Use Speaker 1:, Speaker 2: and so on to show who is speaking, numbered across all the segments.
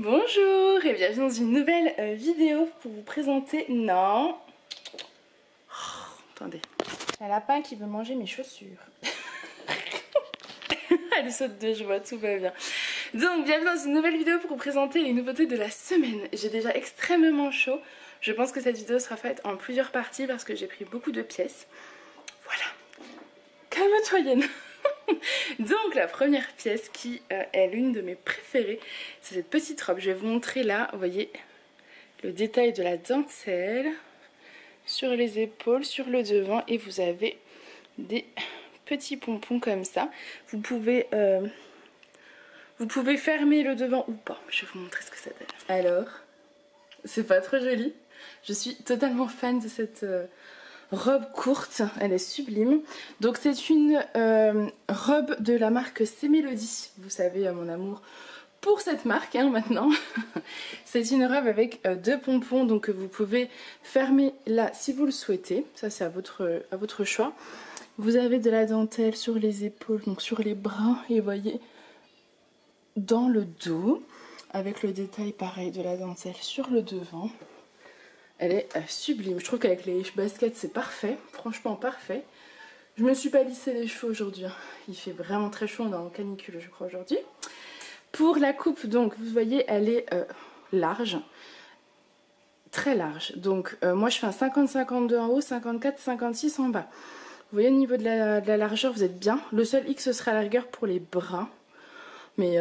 Speaker 1: Bonjour et bienvenue dans une nouvelle vidéo pour vous présenter... Non. Attendez. Un lapin qui veut manger mes chaussures. Elle saute de joie, tout va bien. Donc bienvenue dans une nouvelle vidéo pour vous présenter les nouveautés de la semaine. J'ai déjà extrêmement chaud. Je pense que cette vidéo sera faite en plusieurs parties parce que j'ai pris beaucoup de pièces. Voilà. Calme-toi Yann. Donc la première pièce qui est l'une de mes préférées, c'est cette petite robe. Je vais vous montrer là, vous voyez le détail de la dentelle sur les épaules, sur le devant, et vous avez des petits pompons comme ça. Vous pouvez fermer le devant ou pas. Je vais vous montrer ce que ça donne. Alors, c'est pas trop joli. Je suis totalement fan de cette robe courte, elle est sublime. Donc c'est une robe de la marque C'est Mélodie. Vous savez mon amour pour cette marque maintenant. C'est une robe avec deux pompons, donc vous pouvez fermer là si vous le souhaitez. Ça c'est à votre choix. Vous avez de la dentelle sur les épaules, donc sur les bras, et voyez dans le dos, avec le détail pareil de la dentelle sur le devant. Elle est sublime. Je trouve qu'avec les baskets c'est parfait, franchement parfait. Je me suis pas lissé les cheveux aujourd'hui. Il fait vraiment très chaud, on est en canicule je crois aujourd'hui. Pour la coupe, donc vous voyez elle est large, très large. Donc moi je fais un 50-52 en haut, 54-56 en bas. Vous voyez au niveau de la largeur vous êtes bien. Le seul X ce sera à la rigueur pour les bras. Mais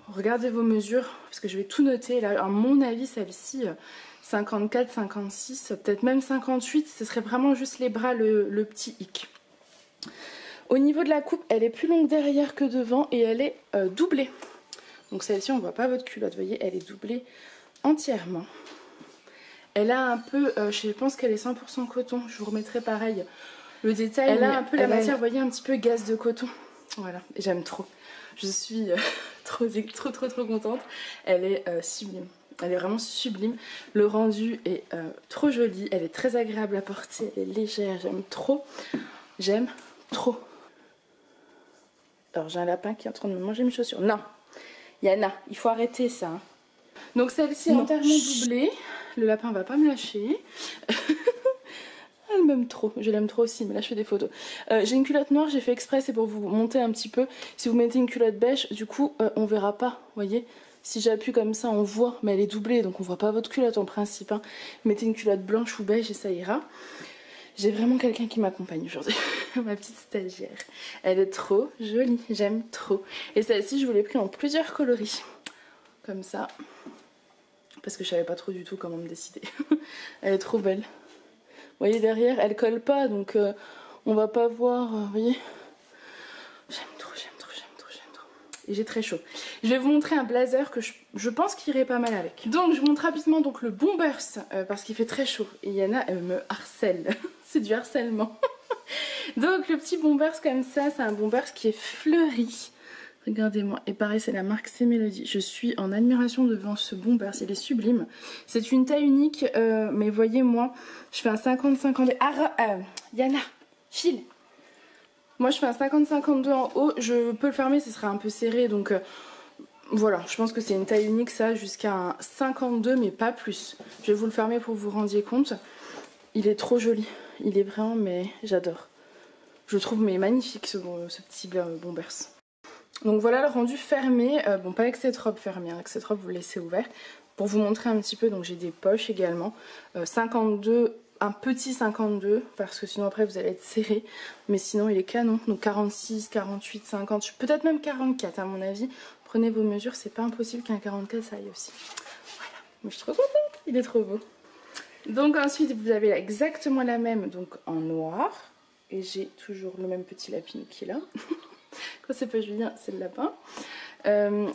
Speaker 1: regardez vos mesures parce que je vais tout noter. Là à mon avis celle-ci... 54, 56, peut-être même 58, ce serait vraiment juste les bras, le petit hic. Au niveau de la coupe, elle est plus longue derrière que devant et elle est doublée. Donc celle-ci, on ne voit pas votre culotte, vous voyez, elle est doublée entièrement. Elle a un peu, je pense qu'elle est 100% coton, je vous remettrai pareil le détail. Elle a un peu la matière, vous voyez, un petit peu gaze de coton. Voilà, j'aime trop. Je suis trop contente. Elle est sublime. Elle est vraiment sublime. Le rendu est trop joli. Elle est très agréable à porter. Elle est légère. J'aime trop. J'aime trop. Alors j'ai un lapin qui est en train de me manger mes chaussures. Non, Yana, il faut arrêter ça. Hein. Donc celle-ci est entièrement doublée. Le lapin va pas me lâcher. Elle m'aime trop. Je l'aime trop aussi. Mais là je fais des photos. J'ai une culotte noire. J'ai fait exprès. C'est pour vous monter un petit peu. Si vous mettez une culotte beige, du coup on verra pas. Vous voyez. Si j'appuie comme ça, on voit, mais elle est doublée, donc on voit pas votre culotte en principe. Hein. Mettez une culotte blanche ou beige et ça ira. J'ai vraiment quelqu'un qui m'accompagne aujourd'hui, ma petite stagiaire. Elle est trop jolie, j'aime trop. Et celle-ci, je vous l'ai pris en plusieurs coloris. Comme ça. Parce que je savais pas trop du tout comment me décider. Elle est trop belle. Vous voyez derrière, elle colle pas, donc on va pas voir, vous voyez. J'aime trop. Et j'ai très chaud. Je vais vous montrer un blazer que je pense qu'il irait pas mal avec. Donc je vous montre rapidement donc, le bombers parce qu'il fait très chaud. Et Yana elle me harcèle. C'est du harcèlement. Donc le petit bombers comme ça, c'est un bombers qui est fleuri. Regardez-moi. Et pareil c'est la marque C'est Mélodie. Je suis en admiration devant ce bombers. Il est sublime. C'est une taille unique. Mais voyez moi, je fais un 50-50. Yana, file. Moi je fais un 50-52 en haut, je peux le fermer, ce sera un peu serré donc voilà, je pense que c'est une taille unique ça, jusqu'à un 52 mais pas plus. Je vais vous le fermer pour que vous rendiez compte. Il est trop joli, il est vraiment, mais j'adore. Je le trouve mais magnifique ce petit bombers. Donc voilà le rendu fermé, bon pas avec cette robe fermée, avec cette robe vous le laissez ouvert. Pour vous montrer un petit peu, donc j'ai des poches également, 52... un petit 52 parce que sinon après vous allez être serré, mais sinon il est canon. Donc 46, 48, 50, peut-être même 44 à mon avis. Prenez vos mesures, c'est pas impossible qu'un 44 ça aille aussi. Voilà, mais je suis trop contente, il est trop beau. Donc ensuite vous avez exactement la même, donc en noir, et j'ai toujours le même petit lapin qui est là. Quand c'est pas Julien c'est le lapin.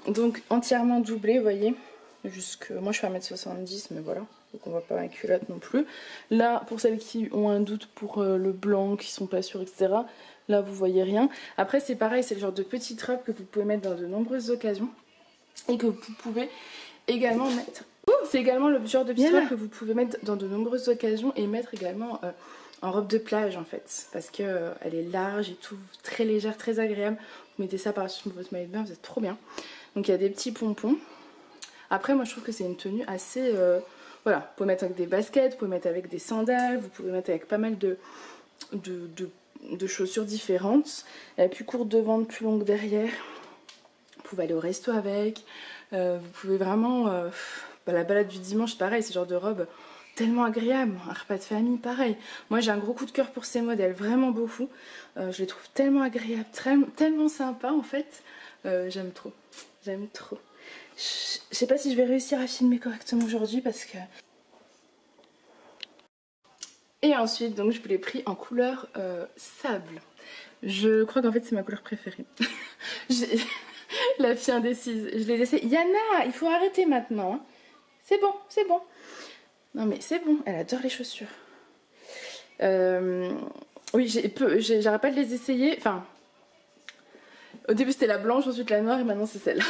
Speaker 1: Donc entièrement doublé, vous voyez. Moi je fais 1m70 mais voilà, donc on voit pas ma culotte non plus. Là pour celles qui ont un doute pour le blanc, qui sont pas sûres etc, là vous voyez rien. Après c'est pareil, c'est le genre de petite robe que vous pouvez mettre dans de nombreuses occasions et que vous pouvez également mettre, c'est également le genre de petite robe que vous pouvez mettre dans de nombreuses occasions et mettre également en robe de plage en fait, parce que elle est large et tout, très légère, très agréable. Vous mettez ça par-dessus votre maillot de bain, vous êtes trop bien. Donc il y a des petits pompons. Après moi je trouve que c'est une tenue assez... voilà, vous pouvez mettre avec des baskets, vous pouvez mettre avec des sandales, vous pouvez mettre avec pas mal de chaussures différentes. Elle est plus courte devant, plus longue derrière. Vous pouvez aller au resto avec. Vous pouvez vraiment... la balade du dimanche, pareil, ce genre de robe tellement agréable. Un repas de famille, pareil. Moi j'ai un gros coup de cœur pour ces modèles, vraiment beaucoup. Je les trouve tellement agréables, tellement sympas en fait. J'aime trop, j'aime trop. Je sais pas si je vais réussir à filmer correctement aujourd'hui parce que... Et ensuite, donc je vous l'ai pris en couleur sable. Je crois qu'en fait c'est ma couleur préférée. La fille indécise, je l'ai laissée. Yana, il faut arrêter maintenant. Hein. C'est bon, c'est bon. Non mais c'est bon, elle adore les chaussures. Oui, j'arrête pas de les essayer. Enfin, au début c'était la blanche, ensuite la noire et maintenant c'est celle-là.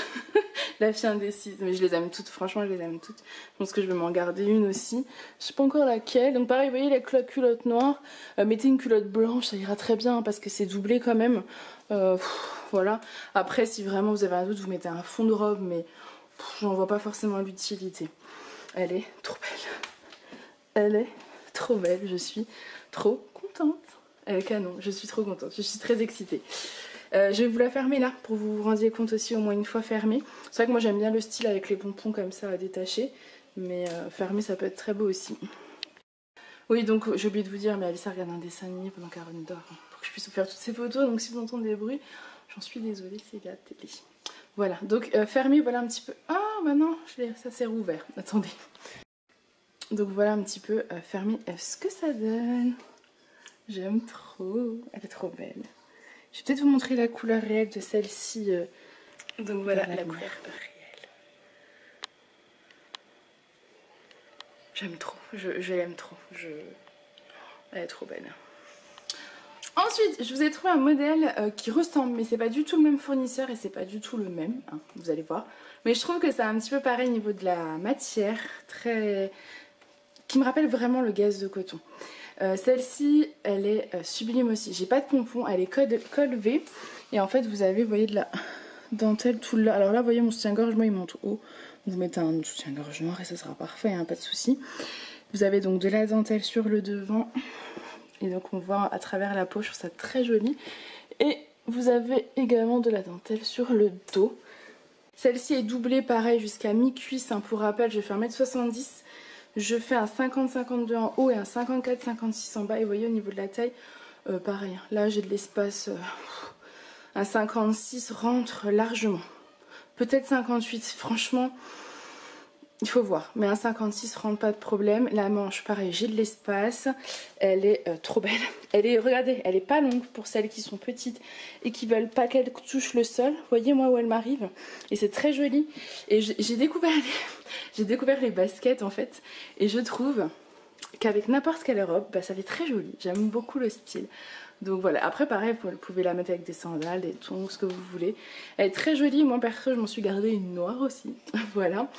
Speaker 1: La fille indécise. Mais je les aime toutes, franchement je les aime toutes. Je pense que je vais m'en garder une aussi. Je sais pas encore laquelle. Donc pareil, vous voyez la culotte noire. Mettez une culotte blanche, ça ira très bien parce que c'est doublé quand même. Voilà. Après si vraiment vous avez un doute, vous mettez un fond de robe, mais j'en vois pas forcément l'utilité. Elle est trop belle. Elle est trop belle, je suis trop contente. Elle est canon, je suis trop contente, je suis très excitée. Je vais vous la fermer là pour que vous vous rendiez compte aussi au moins une fois fermée. C'est vrai que moi j'aime bien le style avec les pompons comme ça à détacher, mais fermé ça peut être très beau aussi. Oui, donc j'ai oublié de vous dire, mais Alissa regarde un dessin animé pendant qu'Aaron dort pour que je puisse vous faire toutes ces photos. Donc si vous entendez des bruits, j'en suis désolée, c'est la télé. Voilà, donc fermé, voilà un petit peu. Ah bah non, ça s'est rouvert, attendez. Donc voilà un petit peu fermé ce que ça donne. J'aime trop, elle est trop belle. Je vais peut-être vous montrer la couleur réelle de celle-ci. Donc voilà la couleur réelle. J'aime trop, je l'aime trop. Elle est trop belle. Ensuite, je vous ai trouvé un modèle qui ressemble, mais c'est pas du tout le même fournisseur et c'est pas du tout le même, hein, vous allez voir. Mais je trouve que c'est un petit peu pareil au niveau de la matière, qui me rappelle vraiment le gaz de coton. Celle-ci, elle est sublime aussi. J'ai pas de pompon, elle est col V. Et en fait, vous avez, vous voyez, de la dentelle tout là. Alors là, vous voyez, mon soutien-gorge, moi, il monte haut. Vous mettez un soutien-gorge noir et ça sera parfait, hein, pas de souci. Vous avez donc de la dentelle sur le devant. Et donc, on voit à travers la peau, je trouve ça très joli. Et vous avez également de la dentelle sur le dos. Celle-ci est doublée, pareil, jusqu'à mi-cuisse. Hein, pour rappel, je fais 1m70 m. Je fais un 50-52 en haut et un 54-56 en bas. Et vous voyez au niveau de la taille, pareil. Là j'ai de l'espace. Un 56 rentre largement. Peut-être 58. Franchement, il faut voir. Mais un 56 rentre pas de problème. La manche, pareil, j'ai de l'espace. Elle est trop belle. Regardez, elle est pas longue pour celles qui sont petites et qui veulent pas qu'elle touche le sol. Vous voyez moi où elle m'arrive. Et c'est très joli. Et j'ai découvert les baskets en fait. Et je trouve qu'avec n'importe quelle robe, bah, ça fait très joli. J'aime beaucoup le style. Donc voilà, après pareil, vous pouvez la mettre avec des sandales, des tongs, ce que vous voulez. Elle est très jolie, moi perso je m'en suis gardée une noire aussi. Voilà,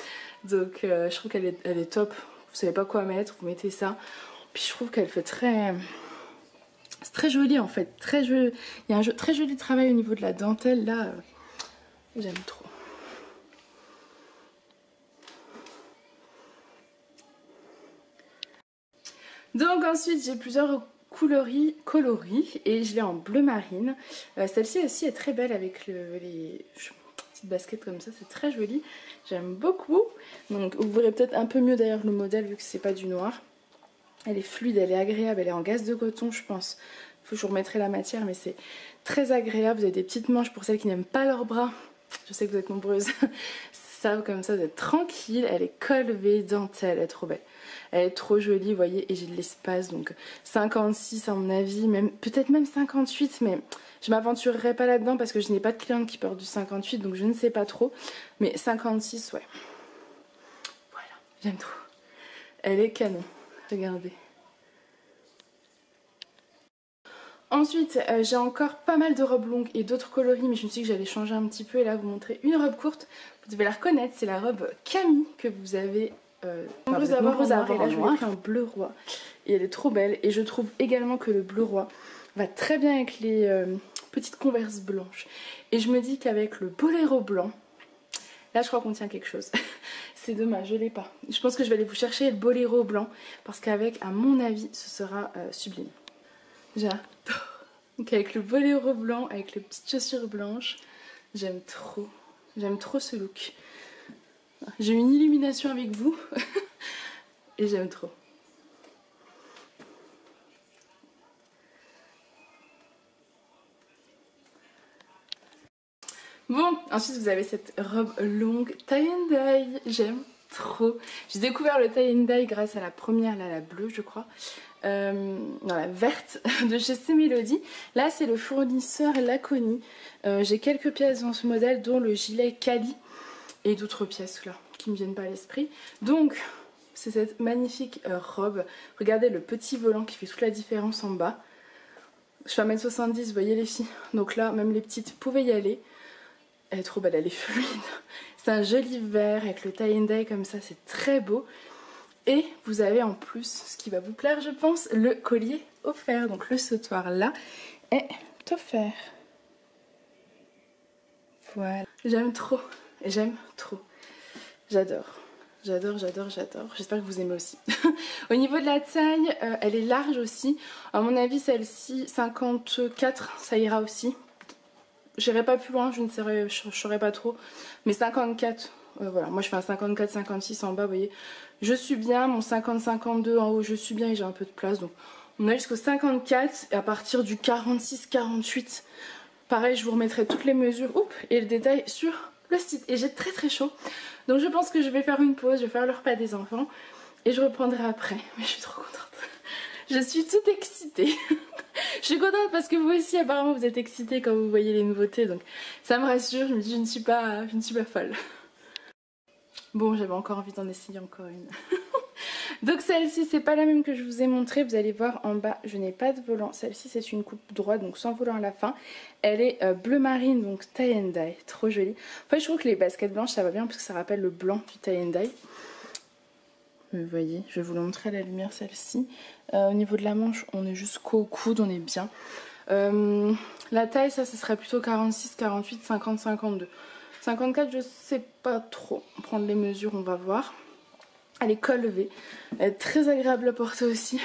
Speaker 1: donc je trouve qu'elle est top. Vous savez pas quoi mettre, vous mettez ça. Puis je trouve qu'elle fait très... C'est très joli en fait, très joli. Il y a un très joli travail au niveau de la dentelle là. J'aime trop. Donc ensuite j'ai plusieurs coloris et je l'ai en bleu marine. Celle-ci aussi est très belle avec les petites baskets comme ça, c'est très joli. J'aime beaucoup. Donc vous verrez peut-être un peu mieux d'ailleurs le modèle vu que c'est pas du noir. Elle est fluide, elle est agréable, elle est en gaze de coton je pense. Faut que je vous remettrai la matière mais c'est très agréable. Vous avez des petites manches pour celles qui n'aiment pas leurs bras. Je sais que vous êtes nombreuses. Ça comme ça vous êtes tranquille. Elle est col V dentelle, elle est trop belle. Elle est trop jolie, vous voyez, et j'ai de l'espace, donc 56 à mon avis, peut-être même 58, mais je m'aventurerai pas là-dedans parce que je n'ai pas de cliente qui porte du 58, donc je ne sais pas trop, mais 56, ouais. Voilà, j'aime trop. Elle est canon, regardez. Ensuite, j'ai encore pas mal de robes longues et d'autres coloris, mais je me suis dit que j'allais changer un petit peu et là vous montrer une robe courte. Vous devez la reconnaître, c'est la robe Camille que vous avez... nombreuses à avoir et là je l'ai pris en bleu roi et elle est trop belle et je trouve également que le bleu roi va très bien avec les petites converses blanches et je me dis qu'avec le boléro blanc Là je crois qu'on tient quelque chose. C'est dommage, je l'ai pas. Je pense que je vais aller vous chercher le boléro blanc parce qu'avec, à mon avis, ce sera sublime. J'adore. Donc avec le boléro blanc, avec les petites chaussures blanches, j'aime trop. J'aime trop ce look. J'ai une illumination avec vous et j'aime trop. Bon, ensuite vous avez cette robe longue tie and dye, j'aime trop. J'ai découvert le tie and dye grâce à la première, là, la bleue je crois, non la verte de chez C Melody. Là c'est le fournisseur Laconi. J'ai quelques pièces dans ce modèle dont le gilet Cali et d'autres pièces là qui me viennent pas à l'esprit. Donc c'est cette magnifique robe. Regardez le petit volant qui fait toute la différence en bas. Je fais 1m70, vous voyez les filles. Donc là même les petites pouvaient y aller. Elle est trop belle, elle est fluide. C'est un joli vert avec le tie and dye comme ça, c'est très beau. Et vous avez en plus, ce qui va vous plaire je pense, le collier offert. Donc le sautoir là est offert. Voilà. J'aime trop, j'aime trop. J'adore. J'adore, j'adore, j'adore. J'espère que vous aimez aussi. Au niveau de la taille, elle est large aussi. À mon avis celle-ci, 54, ça ira aussi. J'irai pas plus loin, je ne saurais pas trop. Mais 54, voilà. Moi je fais un 54-56 en bas, vous voyez. Je suis bien, mon 50-52 en haut, je suis bien et j'ai un peu de place. Donc on a jusqu'au 54 et à partir du 46-48, pareil, je vous remettrai toutes les mesures et le détail sur le site. Et j'ai très très chaud. Donc je pense que je vais faire une pause, je vais faire le repas des enfants et je reprendrai après. Mais je suis trop contente. Je suis toute excitée. Je suis contente parce que vous aussi apparemment vous êtes excités quand vous voyez les nouveautés. Donc ça me rassure, je me dis je ne suis pas folle. Bon, j'avais encore envie d'en essayer encore une. Donc celle-ci c'est pas la même que je vous ai montrée. Vous allez voir en bas je n'ai pas de volant. Celle-ci c'est une coupe droite donc sans volant à la fin. Elle est bleu marine donc tie and dye. Trop jolie. En fait je trouve que les baskets blanches ça va bien parce que ça rappelle le blanc du tie and dye. Vous voyez, je vais vous le montrer à la lumière celle-ci. Au niveau de la manche, on est jusqu'au coude, on est bien. La taille, ça serait plutôt 46, 48, 50, 52. 54, je sais pas trop. Prendre les mesures, on va voir. Elle est col levée. Elle est très agréable à porter aussi.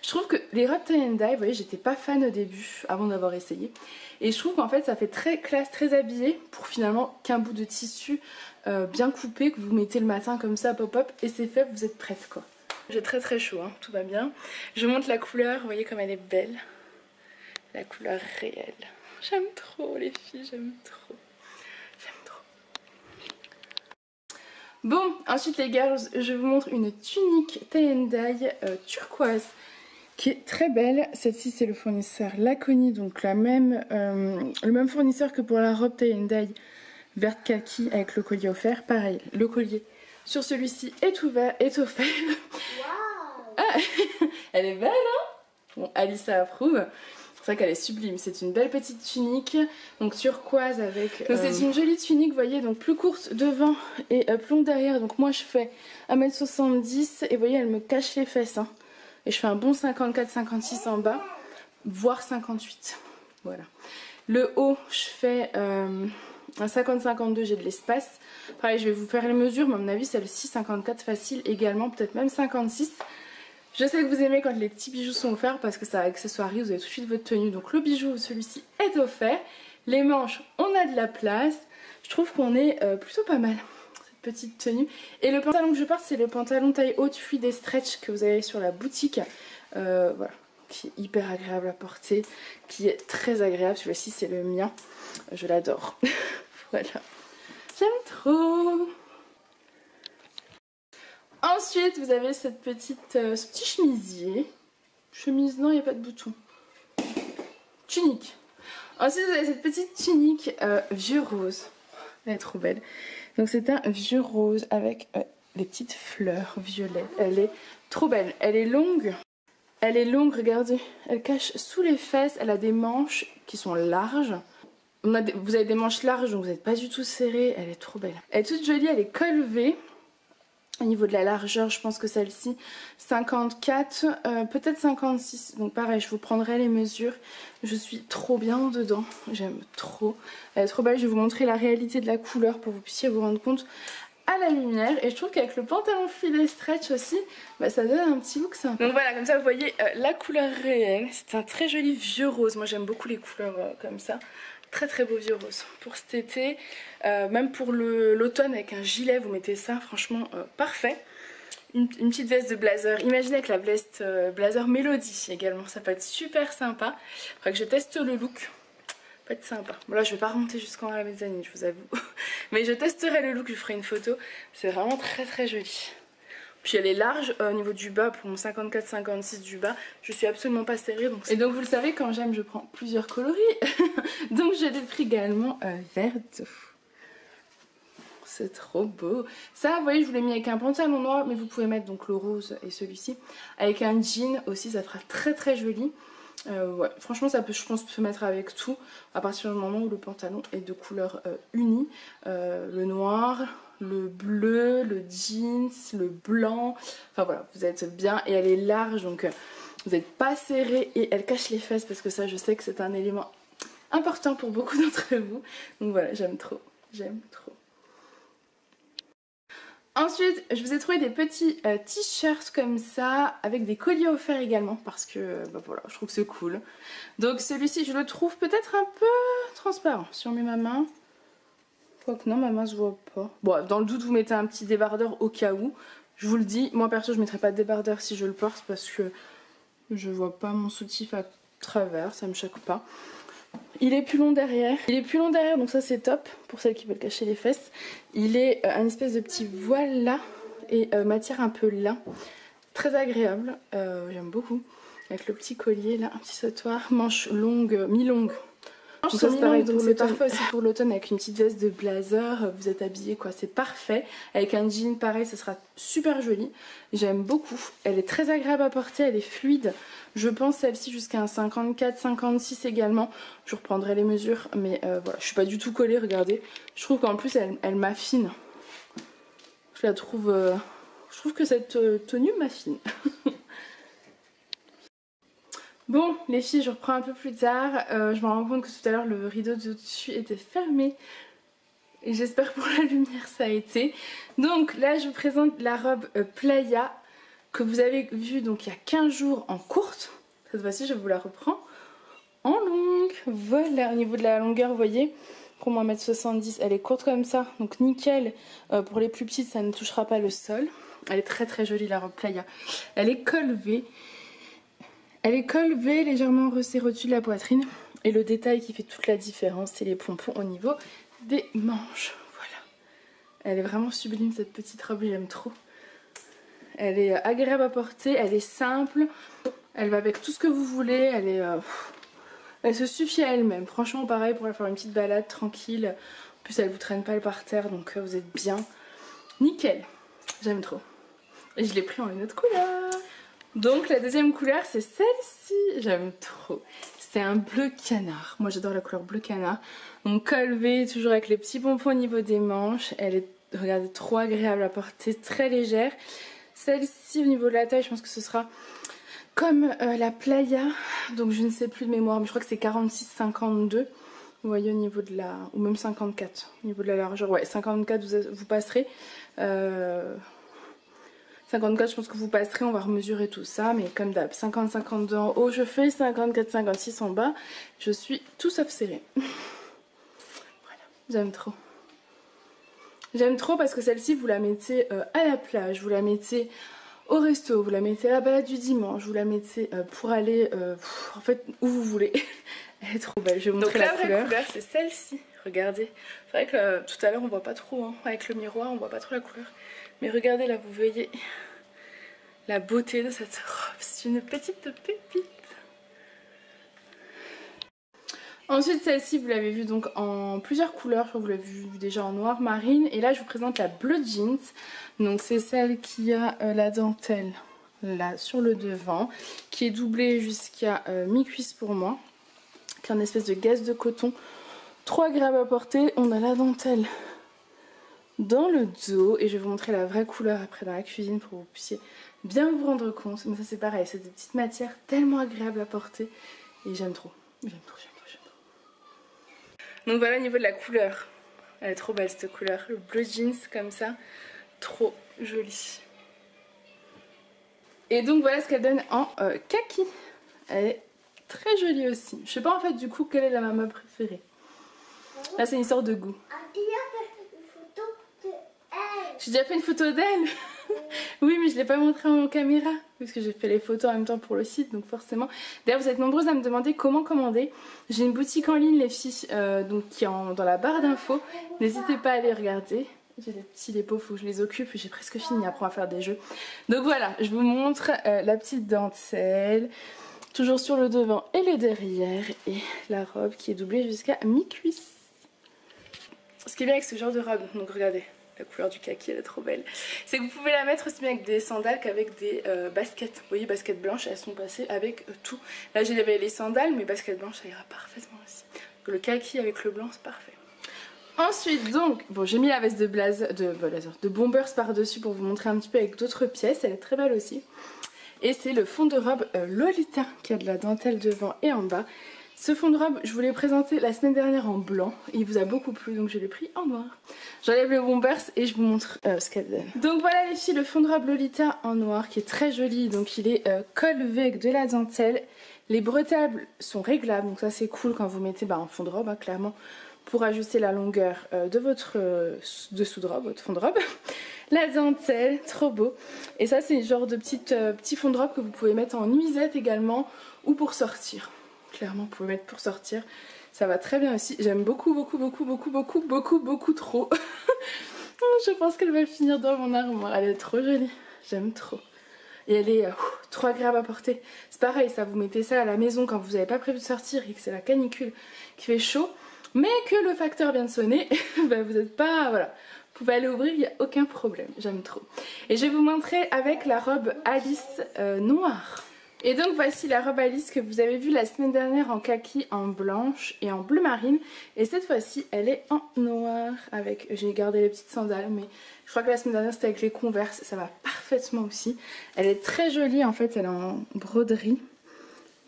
Speaker 1: Je trouve que les robes tie and dye, vous voyez, j'étais pas fan au début avant d'avoir essayé. Et je trouve qu'en fait ça fait très classe, très habillé pour finalement qu'un bout de tissu bien coupé que vous mettez le matin comme ça, pop pop, et c'est fait, vous êtes prête quoi. J'ai très très chaud, hein, tout va bien. Je montre la couleur, vous voyez comme elle est belle. La couleur réelle. J'aime trop les filles, j'aime trop. J'aime trop. Bon, ensuite les girls, je vous montre une tunique tie and dye turquoise qui est très belle. Celle-ci c'est le fournisseur Laconi, donc le même fournisseur que pour la robe tie and dye verte kaki avec le collier offert. Pareil, le collier sur celui-ci est ouvert, est offert. Wow. Ah, elle est belle hein. Bon, Alissa approuve. C'est vrai qu'elle est sublime, c'est une belle petite tunique, donc turquoise avec... Donc c'est une jolie tunique, vous voyez, donc plus courte devant et plus longue derrière. Donc moi je fais 1m70 et vous voyez elle me cache les fesses hein. Et je fais un bon 54-56 en bas, voire 58. Voilà. Le haut, je fais un 50-52, j'ai de l'espace. Pareil, je vais vous faire les mesures, mais à mon avis, celle-ci, 54 facile également, peut-être même 56. Je sais que vous aimez quand les petits bijoux sont offerts parce que ça accessoirise, vous avez tout de suite votre tenue. Donc le bijou, celui-ci est offert. Les manches, on a de la place. Je trouve qu'on est plutôt pas mal. Petite tenue. Et le pantalon que je porte c'est le pantalon taille haute fluide et stretch que vous avez sur la boutique, voilà, qui est hyper agréable à porter, qui est très agréable. Celui-ci c'est le mien, je l'adore. Voilà, j'aime trop. Ensuite vous avez cette petite, ce petit chemisier. Chemise, non il n'y a pas de bouton. Tunique. Ensuite vous avez cette petite tunique vieux rose. Elle est trop belle. Donc c'est un vieux rose avec les petites fleurs violettes. Elle est trop belle. Elle est longue. Elle est longue, regardez. Elle cache sous les fesses. Elle a des manches qui sont larges. Vous avez des manches larges donc vous n'êtes pas du tout serré. Elle est trop belle. Elle est toute jolie. Elle est col V. Au niveau de la largeur, je pense que celle-ci 54, peut-être 56. Donc pareil, je vous prendrai les mesures. Je suis trop bien dedans, j'aime trop. Elle est trop belle, je vais vous montrer la réalité de la couleur pour que vous puissiez vous rendre compte à la lumière. Et je trouve qu'avec le pantalon filet stretch aussi, bah, ça donne un petit look sympa. Donc voilà, comme ça vous voyez la couleur réelle. C'est un très joli vieux rose. Moi j'aime beaucoup les couleurs comme ça. Très très beau vieux rose pour cet été, même pour l'automne avec un gilet vous mettez ça, franchement parfait. Une petite veste de blazer, imaginez avec la veste blazer Mélodie également, ça peut être super sympa. Faudrait que je teste le look, ça peut être sympa. Bon là je vais pas remonter jusqu'en la mezzanine je vous avoue, mais je testerai le look, je ferai une photo, c'est vraiment très très joli. Puis elle est large au niveau du bas, pour mon 54-56 du bas, je suis absolument pas serrée. Donc et donc vous le savez, quand j'aime je prends plusieurs coloris. Donc je l'ai pris également verte. C'est trop beau. Ça vous voyez je vous l'ai mis avec un pantalon noir, mais vous pouvez mettre donc le rose et celui-ci. Avec un jean aussi, ça fera très très joli. Ouais, franchement ça peut, je pense, se mettre avec tout à partir du moment où le pantalon est de couleur unie. Le noir, le bleu, le jeans, le blanc, enfin voilà, vous êtes bien. Et elle est large donc vous n'êtes pas serré et elle cache les fesses parce que ça je sais que c'est un élément important pour beaucoup d'entre vous. Donc voilà, j'aime trop, j'aime trop. Ensuite, je vous ai trouvé des petits t-shirts comme ça, avec des colliers offerts également, parce que bah voilà, je trouve que c'est cool. Donc celui-ci, je le trouve peut-être un peu transparent. Si on met ma main, quoique non, ma main se voit pas. Bon, dans le doute, vous mettez un petit débardeur au cas où. Je vous le dis, moi perso, je mettrai pas de débardeur si je le porte, parce que je vois pas mon soutif à travers, ça me choque pas. Il est plus long derrière, donc ça c'est top pour celles qui veulent cacher les fesses. Il est un espèce de petit voile là et matière un peu lin, très agréable, j'aime beaucoup. Avec le petit collier là, un petit sautoir, manche longue, mi-longue. Donc ça c'est pareil, donc c'est parfait aussi pour l'automne avec une petite veste de blazer, vous êtes habillé quoi, c'est parfait. Avec un jean pareil, ce sera super joli. J'aime beaucoup, elle est très agréable à porter, elle est fluide. Je pense celle-ci jusqu'à un 54-56 également. Je reprendrai les mesures, mais voilà, je suis pas du tout collée, regardez. Je trouve qu'en plus elle m'affine. Je la trouve, je trouve que cette tenue m'affine. Bon les filles, je reprends un peu plus tard, je me rends compte que tout à l'heure le rideau de dessus était fermé et j'espère pour la lumière ça a été. Donc là je vous présente la robe Playa que vous avez vue donc il y a 15 jours en courte. Cette fois-ci je vous la reprends en longue. Voilà, au niveau de la longueur vous voyez, pour moi 1m70 elle est courte comme ça, donc nickel. Pour les plus petites ça ne touchera pas le sol. Elle est très très jolie la robe Playa, elle est col V. Elle est col V, légèrement resserrée au-dessus de la poitrine. Et le détail qui fait toute la différence, c'est les pompons au niveau des manches. Voilà. Elle est vraiment sublime cette petite robe, j'aime trop. Elle est agréable à porter, elle est simple. Elle va avec tout ce que vous voulez. Elle se suffit à elle-même. Franchement, pareil, pour aller faire une petite balade tranquille. En plus, elle vous traîne pas par terre, donc vous êtes bien. Nickel. J'aime trop. Et je l'ai pris en une autre couleur. Donc la deuxième couleur c'est celle-ci, j'aime trop. C'est un bleu canard, moi j'adore la couleur bleu canard. Donc col V, toujours avec les petits pompons au niveau des manches. Elle est, regardez, trop agréable à porter, très légère. Celle-ci au niveau de la taille, je pense que ce sera comme la Playa. Donc je ne sais plus de mémoire, mais je crois que c'est 46-52. Vous voyez au niveau de la, ou même 54, au niveau de la largeur. Ouais, 54 vous passerez. 54 je pense que vous passerez, on va remesurer tout ça, mais comme d'hab, 50-52 en haut je fais, 54-56 en bas, je suis tout sauf serrée. Voilà, j'aime trop. J'aime trop parce que celle-ci vous la mettez à la plage, vous la mettez au resto, vous la mettez à la balade du dimanche, vous la mettez pour aller en fait où vous voulez. Elle est trop belle, je vais vous montrer la couleur. La couleur c'est celle-ci, regardez. C'est vrai que tout à l'heure on voit pas trop, hein. Avec le miroir on voit pas trop la couleur. Mais regardez là, vous voyez la beauté de cette robe, c'est une petite pépite. Ensuite celle-ci vous l'avez vue donc en plusieurs couleurs, je crois que vous l'avez vue déjà en noir marine. Et là je vous présente la bleu jeans, donc c'est celle qui a la dentelle là sur le devant, qui est doublée jusqu'à mi-cuisse pour moi, qui est une espèce de gaze de coton, trop agréable à porter. On a la dentelle dans le dos. Et je vais vous montrer la vraie couleur après dans la cuisine pour que vous puissiez bien vous rendre compte. Mais ça c'est pareil, c'est des petites matières tellement agréables à porter. Et j'aime trop, j'aime trop, j'aime trop, j'aime trop. Donc voilà au niveau de la couleur. Elle est trop belle cette couleur. Le bleu jeans comme ça, trop joli. Et donc voilà ce qu'elle donne en kaki. Elle est très jolie aussi. Je sais pas en fait du coup quelle est la maman préférée. Là c'est une histoire de goût. J'ai déjà fait une photo d'elle. Oui mais je l'ai pas montré en caméra parce que j'ai fait les photos en même temps pour le site donc forcément. D'ailleurs vous êtes nombreuses à me demander comment commander. J'ai une boutique en ligne les filles donc qui est dans la barre d'infos. N'hésitez pas à aller regarder. J'ai des petits dépôts, faut que je les occupe. J'ai presque fini, après on va faire des jeux. Donc voilà, je vous montre la petite dentelle. Toujours sur le devant et le derrière. Et la robe qui est doublée jusqu'à mi-cuisse. Ce qui est bien avec ce genre de robe, donc regardez, la couleur du kaki elle est trop belle. C'est que vous pouvez la mettre aussi bien avec des sandales qu'avec des baskets. Vous voyez, baskets blanches, elles sont passées avec tout. Là j'ai les sandales, mais baskets blanches ça ira parfaitement aussi. Donc, le kaki avec le blanc c'est parfait. Ensuite donc, bon j'ai mis la veste de bombers par dessus pour vous montrer un petit peu avec d'autres pièces, elle est très belle aussi. Et c'est le fond de robe Lolita qui a de la dentelle devant et en bas. Ce fond de robe je vous l'ai présenté la semaine dernière en blanc et il vous a beaucoup plu donc je l'ai pris en noir. J'enlève le bombers et je vous montre ce qu'elle donne. Donc voilà les filles, le fond de robe Lolita en noir qui est très joli. Donc il est col levé avec de la dentelle. Les bretelles sont réglables donc ça c'est cool quand vous mettez un fond de robe hein, clairement. Pour ajuster la longueur de votre dessous de robe, votre fond de robe. La dentelle, trop beau. Et ça c'est le genre de petit fond de robe que vous pouvez mettre en nuisette également ou pour sortir. Clairement vous pouvez mettre pour sortir. Ça va très bien aussi. J'aime beaucoup, beaucoup, beaucoup, beaucoup, beaucoup, beaucoup, beaucoup trop. Je pense qu'elle va finir dans mon armoire. Elle est trop jolie. J'aime trop. Et elle est trop agréable à porter. C'est pareil, ça vous mettez ça à la maison quand vous n'avez pas prévu de sortir et que c'est la canicule qui fait chaud. Mais que le facteur vient de sonner, vous n'êtes pas... Voilà, vous pouvez aller ouvrir, il n'y a aucun problème, j'aime trop. Et je vais vous montrer avec la robe Alice noire. Et donc voici la robe Alice que vous avez vue la semaine dernière en kaki, en blanche et en bleu marine. Et cette fois-ci, elle est en noir avec... J'ai gardé les petites sandales, mais je crois que la semaine dernière c'était avec les Converse, ça va parfaitement aussi. Elle est très jolie en fait, elle est en broderie.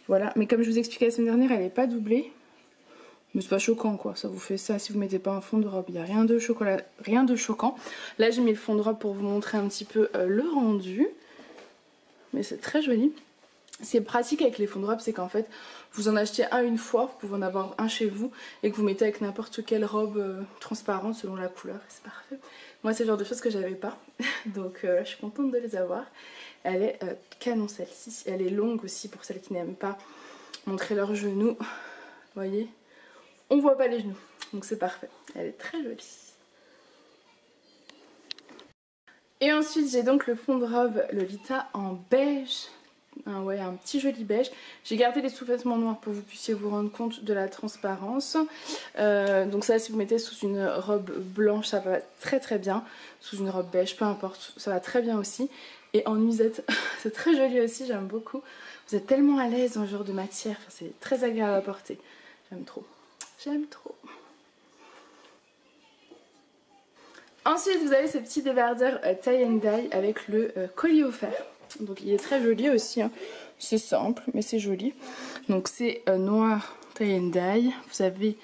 Speaker 1: Voilà, mais comme je vous expliquais la semaine dernière, elle n'est pas doublée. Mais c'est pas choquant quoi, ça vous fait ça si vous mettez pas un fond de robe, il n'y a rien de choquant. Là j'ai mis le fond de robe pour vous montrer un petit peu le rendu. Mais c'est très joli. Ce qui est pratique avec les fonds de robe, c'est qu'en fait vous en achetez un une fois, vous pouvez en avoir un chez vous et que vous mettez avec n'importe quelle robe transparente selon la couleur, c'est parfait. Moi c'est le genre de choses que j'avais pas, donc je suis contente de les avoir. Elle est canon celle-ci, elle est longue aussi pour celles qui n'aiment pas montrer leurs genoux, vous voyez. On voit pas les genoux, donc c'est parfait. Elle est très jolie. Et ensuite j'ai donc le fond de robe Lolita en beige. Ouais, un petit joli beige. J'ai gardé les sous-vêtements noirs pour que vous puissiez vous rendre compte de la transparence. Donc ça si vous mettez sous une robe blanche ça va très très bien. Sous une robe beige, peu importe, ça va très bien aussi. Et en nuisette, c'est très joli aussi, j'aime beaucoup. Vous êtes tellement à l'aise dans ce genre de matière, enfin, c'est très agréable à porter. J'aime trop. J'aime trop. Ensuite vous avez ce petit débardeur tie and dye avec le collier offert. Donc il est très joli aussi, hein. C'est simple mais c'est joli. Donc c'est noir tie and dye. Vous avez...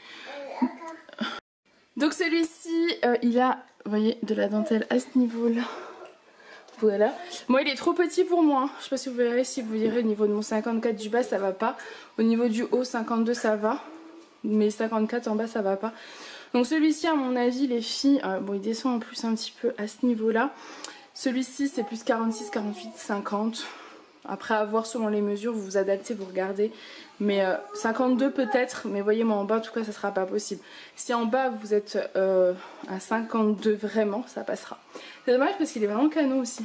Speaker 1: Donc celui-ci il a, vous voyez, de la dentelle à ce niveau là. Voilà. Moi il est trop petit pour moi, hein. Je sais pas si vous verrez, si vous verrez au niveau de mon 54 du bas ça va pas. Au niveau du haut 52 ça va. Mais 54 en bas ça va pas. Donc celui-ci à mon avis les filles, bon il descend en plus un petit peu à ce niveau là. Celui-ci c'est plus 46, 48, 50. Après à voir selon les mesures, vous vous adaptez, vous regardez. Mais 52 peut-être, mais voyez moi en bas en tout cas ça sera pas possible. Si en bas vous êtes à 52 vraiment, ça passera. C'est dommage parce qu'il est vraiment canon aussi.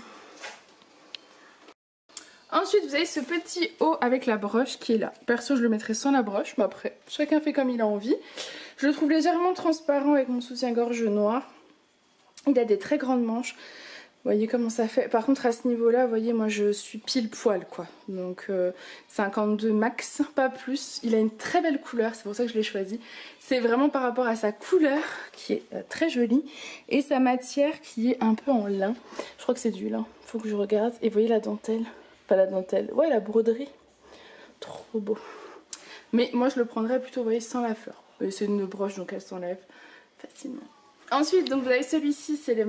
Speaker 1: Ensuite vous avez ce petit haut avec la broche qui est là. Perso je le mettrai sans la broche, mais après chacun fait comme il a envie. Je le trouve légèrement transparent avec mon soutien-gorge noir. Il a des très grandes manches. voyez comment ça fait. Par contre à ce niveau là, vous voyez, moi je suis pile poil quoi. Donc 52 max, pas plus. Il a une très belle couleur, c'est pour ça que je l'ai choisi. C'est vraiment par rapport à sa couleur qui est très jolie. Et sa matière qui est un peu en lin. Je crois que c'est du lin, faut que je regarde. Et vous voyez la dentelle, pas la dentelle, ouais la broderie. Trop beau. Mais moi je le prendrais plutôt, vous voyez, sans la fleur. C'est une broche donc elle s'enlève facilement. Ensuite, donc vous avez celui-ci, c'est le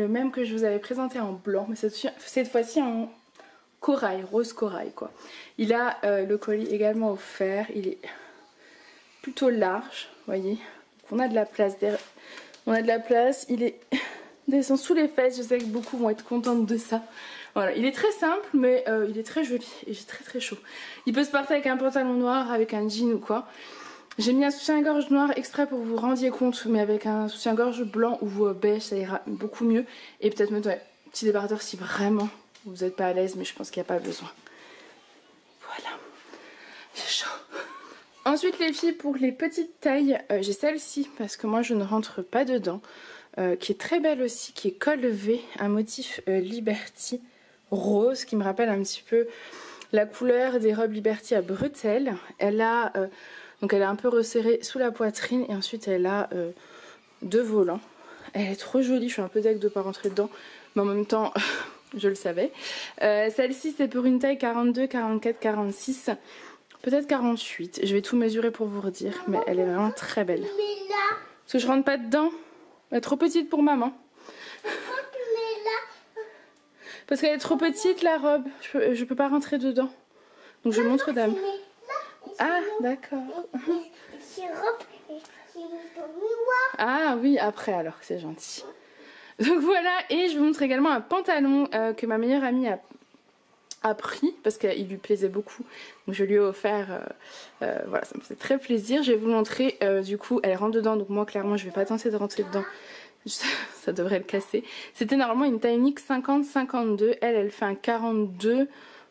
Speaker 1: même que je vous avais présenté en blanc, mais cette fois-ci en corail, rose corail quoi. Il a le collier également offert, il est plutôt large, vous voyez. Donc on a de la place derrière, on a de la place, il est descend sous les fesses, je sais que beaucoup vont être contentes de ça. Voilà, il est très simple mais il est très joli et j'ai très chaud. Il peut se porter avec un pantalon noir, avec un jean ou quoi. J'ai mis un soutien-gorge noir exprès pour que vous rendiez compte, mais avec un soutien-gorge blanc ou beige ça ira beaucoup mieux. Et peut-être mettre un petit débardeur si vraiment vous n'êtes pas à l'aise, mais je pense qu'il n'y a pas besoin. Voilà, j'ai chaud. Ensuite les filles, pour les petites tailles, j'ai celle-ci parce que moi je ne rentre pas dedans, qui est très belle aussi, qui est col V, un motif Liberty rose qui me rappelle un petit peu la couleur des robes Liberty à bretelles. Donc elle est un peu resserrée sous la poitrine et ensuite elle a deux volants. Elle est trop jolie, je suis un peu deg de ne pas rentrer dedans, mais en même temps je le savais. Celle-ci c'est pour une taille 42, 44, 46, peut-être 48. Je vais tout mesurer pour vous redire, mais elle est vraiment très belle. Parce que je rentre pas dedans, elle est trop petite pour maman. Parce qu'elle est trop petite la robe, je peux pas rentrer dedans. Donc je montre dame. Ah d'accord. Ah oui, après alors, c'est gentil. Donc voilà, et je vous montre également un pantalon que ma meilleure amie a pris parce qu'il lui plaisait beaucoup. Donc je lui ai offert, voilà, ça me fait très plaisir. Je vais vous montrer, du coup elle rentre dedans, donc moi clairement je vais pas tenter de rentrer dedans. Ça devrait le casser. C'était normalement une taille unique 50-52, elle fait un 42.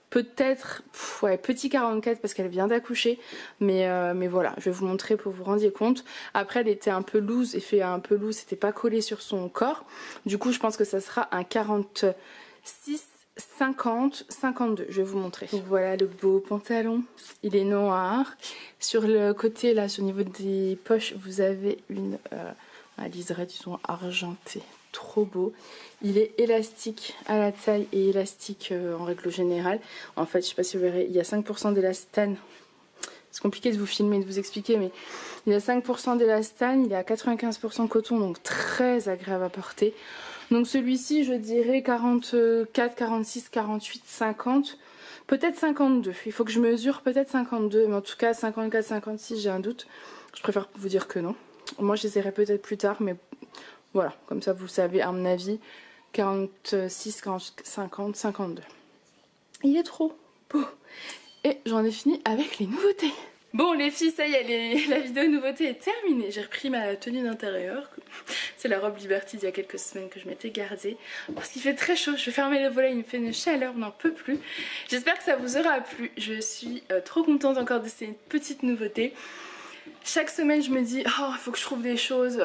Speaker 1: Peut-être, ouais, petit 44 parce qu'elle vient d'accoucher, mais voilà, je vais vous montrer pour que vous rendiez compte. Après elle était un peu loose, effet un peu loose, c'était pas collé sur son corps. Du coup je pense que ça sera un 46, 50, 52, je vais vous montrer. Donc voilà le beau pantalon, il est noir. Sur le côté là, au niveau des poches, vous avez un liseré, disons argenté. Trop beau, il est élastique à la taille et élastique en règle générale. En fait je sais pas si vous verrez, il y a 5% d'élastane. C'est compliqué de vous filmer, de vous expliquer, mais il y a 5% d'élastane, il est à 95% coton, donc très agréable à porter. Donc celui-ci je dirais 44, 46, 48, 50, peut-être 52. Il faut que je mesure, peut-être 52, mais en tout cas 54, 56 j'ai un doute. Je préfère vous dire que non. Moi j'essaierai peut-être plus tard, mais voilà, comme ça vous savez, à mon avis, 46, 50, 52. Il est trop beau. Et j'en ai fini avec les nouveautés. Bon les filles, ça y est, la vidéo nouveauté est terminée. J'ai repris ma tenue d'intérieur. C'est la robe Liberty d'il y a quelques semaines que je m'étais gardée. Parce qu'il fait très chaud, je vais fermer les volets, il me fait une chaleur, on n'en peut plus. J'espère que ça vous aura plu. Je suis trop contente encore de ces petites nouveautés. Chaque semaine je me dis, oh il faut que je trouve des choses...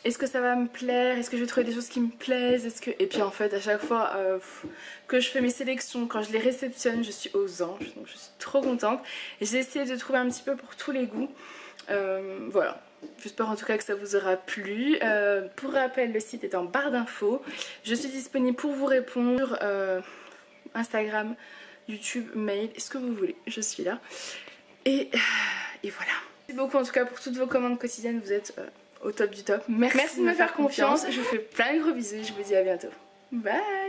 Speaker 1: est-ce que ça va me plaire? Est-ce que je vais trouver des choses qui me plaisent? Et puis en fait à chaque fois que je fais mes sélections, quand je les réceptionne, je suis aux anges. Donc je suis trop contente. Et j'ai essayé de trouver un petit peu pour tous les goûts. Voilà. J'espère en tout cas que ça vous aura plu. Pour rappel, le site est en barre d'infos. Je suis disponible pour vous répondre. Instagram, YouTube, mail, ce que vous voulez. Je suis là. Et voilà. Merci beaucoup en tout cas pour toutes vos commandes quotidiennes. Vous êtes... au top du top. Merci de me faire confiance. Je vous fais plein de gros bisous et je vous dis à bientôt. Bye.